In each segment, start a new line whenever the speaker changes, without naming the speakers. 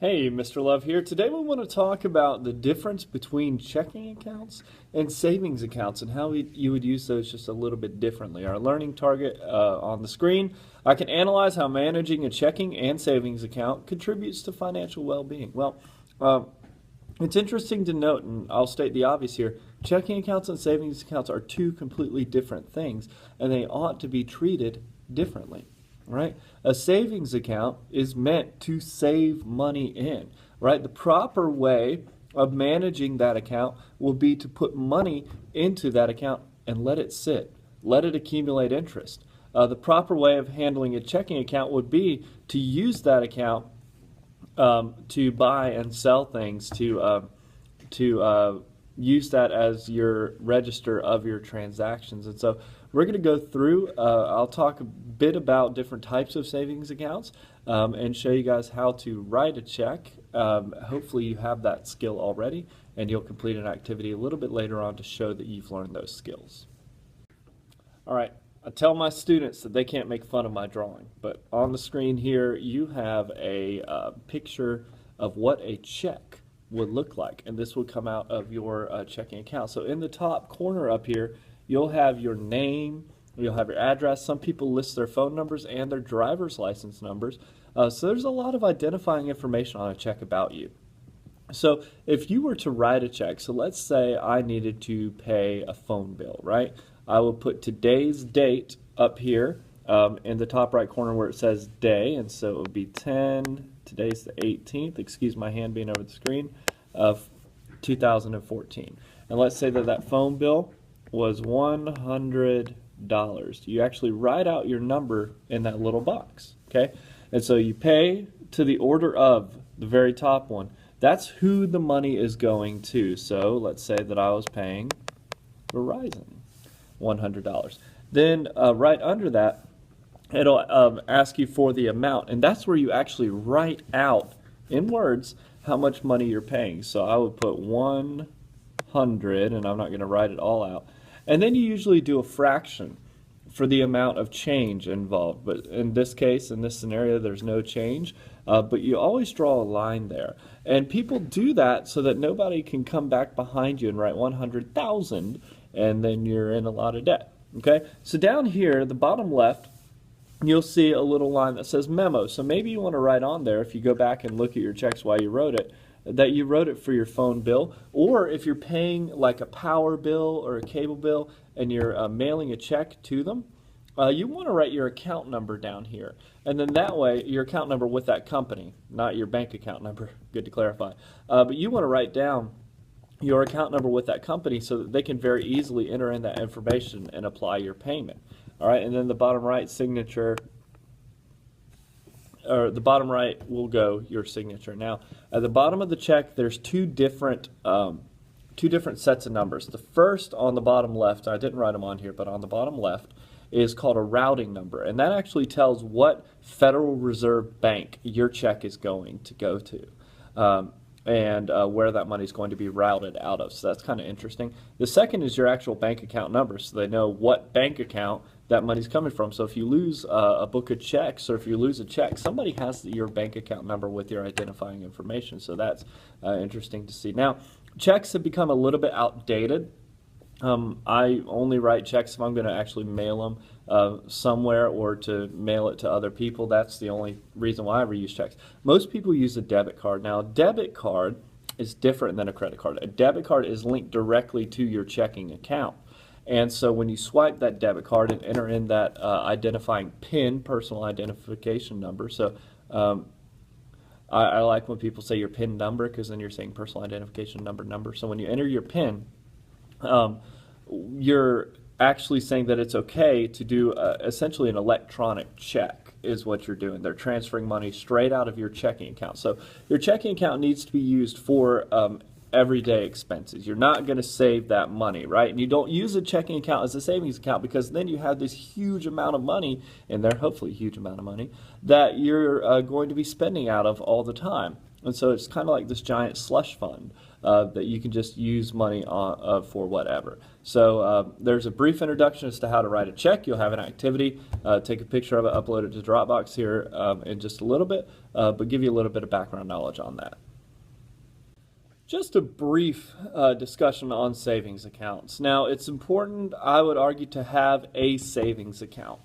Hey, Mr. Love here. Today we want to talk about the difference between checking accounts and savings accounts and how you would use those just a little bit differently. Our learning target on the screen, I can analyze how managing a checking and savings account contributes to financial well-being. Uh, it's interesting to note, and I'll state the obvious here, checking accounts and savings accounts are two completely different things, and they ought to be treated differently. Right? A savings account is meant to save money in, right? The proper way of managing that account will be to put money into that account and let it sit, let it accumulate interest. The proper way of handling a checking account would be to use that account to buy and sell things, to use that as your register of your transactions. And so we're going to go through, I'll talk a bit about different types of savings accounts and show you guys how to write a check. Hopefully you have that skill already, and you'll complete an activity a little bit later on to show that you've learned those skills. All right, I tell my students that they can't make fun of my drawing, but on the screen here you have a picture of what a check would look like, and this would come out of your checking account. So in the top corner up here, you'll have your name, you'll have your address. Some people list their phone numbers and their driver's license numbers. So there's a lot of identifying information on a check about you. So if you were to write a check, so let's say I needed to pay a phone bill, right? I will put today's date up here in the top right corner where it says day, and so it would be today's the 18th, excuse my hand being over the screen, of 2014. And let's say that that phone bill was $100. You actually write out your number in that little box, okay? And so you pay to the order of the very top one. That's who the money is going to. So let's say that I was paying Verizon $100. Then right under that, it'll ask you for the amount, and that's where you actually write out in words how much money you're paying. So I would put 100, and I'm not going to write it all out. And then you usually do a fraction for the amount of change involved. But in this case, in this scenario, there's no change. But you always draw a line there. And people do that so that nobody can come back behind you and write 100,000, and then you're in a lot of debt. Okay? So down here, the bottom left, you'll see a little line that says memo. So maybe you want to write on there, if you go back and look at your checks while you wrote it, that you wrote it for your phone bill, or if you're paying like a power bill or a cable bill and you're mailing a check to them, you want to write your account number down here. And then that way, your account number with that company, not your bank account number, good to clarify. But you want to write down your account number with that company so that they can very easily enter in that information and apply your payment. All right, and then the bottom right signature, or the bottom right will go your signature. Now, at the bottom of the check, there's two different sets of numbers. The first on the bottom left, I didn't write them on here, but on the bottom left is called a routing number, and that actually tells what Federal Reserve Bank your check is going to go to. And where that money is going to be routed out of. So that's kind of interesting. The second is your actual bank account number, so they know what bank account that money's coming from. So if you lose a book of checks, or if you lose a check, somebody has your bank account number with your identifying information. So that's interesting to see. Now, checks have become a little bit outdated. I only write checks if I'm going to actually mail them somewhere or to mail it to other people. That's the only reason why I ever use checks. Most people use a debit card. Now, a debit card is different than a credit card. A debit card is linked directly to your checking account. And so when you swipe that debit card and enter in that identifying PIN, personal identification number, so I like when people say your PIN number, because then you're saying personal identification number. So when you enter your PIN, you're actually saying that it's okay to do essentially an electronic check is what you're doing. They're transferring money straight out of your checking account. So your checking account needs to be used for everyday expenses. You're not going to save that money, right? And you don't use a checking account as a savings account because then you have this huge amount of money in there, hopefully a huge amount of money, that you're going to be spending out of all the time. And so it's kind of like this giant slush fund that you can just use money on, for whatever. So there's a brief introduction as to how to write a check. You'll have an activity. Take a picture of it, upload it to Dropbox here in just a little bit, but give you a little bit of background knowledge on that. Just a brief discussion on savings accounts. Now, it's important, I would argue, to have a savings account,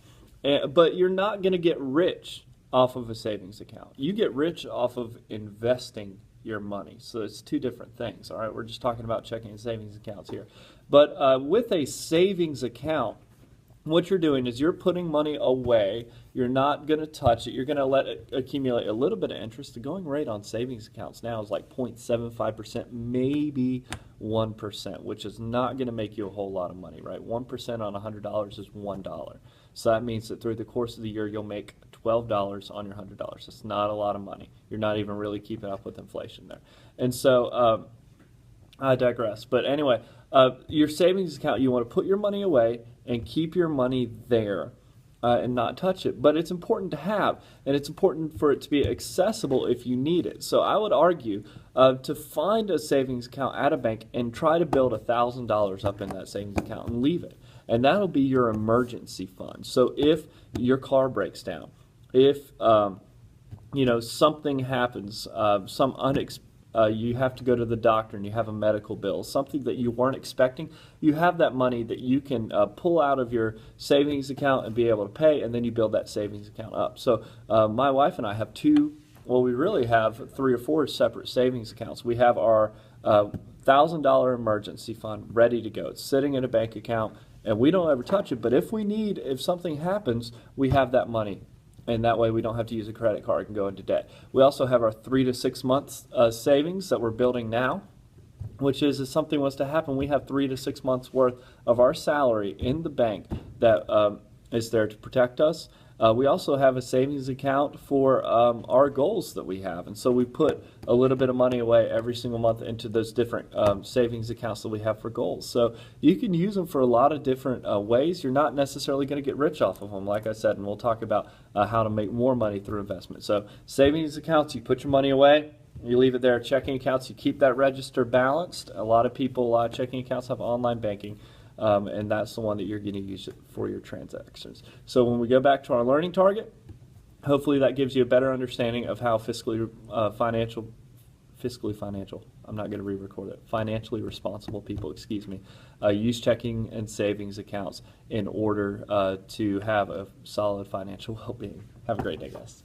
but you're not going to get rich off of a savings account. You get rich off of investing your money. So it's two different things, all right? We're just talking about checking and savings accounts here. But with a savings account, what you're doing is you're putting money away. You're not going to touch it. You're going to let it accumulate a little bit of interest. The going rate on savings accounts now is like 0.75%, maybe 1%, which is not going to make you a whole lot of money, right? 1% on $100 is $1. So that means that through the course of the year, you'll make $12 on your $100. It's not a lot of money. You're not even really keeping up with inflation there. And so I digress. But anyway, your savings account, you want to put your money away and keep your money there and not touch it. But it's important to have, and it's important for it to be accessible if you need it. So I would argue to find a savings account at a bank and try to build $1,000 up in that savings account and leave it. And that'll be your emergency fund. So if your car breaks down, if something happens, you have to go to the doctor and you have a medical bill, something that you weren't expecting, you have that money that you can pull out of your savings account and be able to pay, and then you build that savings account up. So my wife and I have we really have 3 or 4 separate savings accounts. We have our $1,000 emergency fund ready to go. It's sitting in a bank account, and we don't ever touch it, but if something happens, we have that money. And that way we don't have to use a credit card and go into debt. We also have our 3 to 6 months savings that we're building now, which is if something was to happen, we have 3 to 6 months worth of our salary in the bank that is there to protect us. We also have a savings account for our goals that we have. And so we put a little bit of money away every single month into those different savings accounts that we have for goals. So you can use them for a lot of different ways. You're not necessarily going to get rich off of them, like I said, and we'll talk about how to make more money through investment. So savings accounts, you put your money away. You leave it there. Checking accounts, you keep that register balanced. A lot of checking accounts have online banking. And that's the one that you're going to use for your transactions. So when we go back to our learning target, hopefully that gives you a better understanding of how financially responsible people, use checking and savings accounts in order to have a solid financial well-being. Have a great day, guys.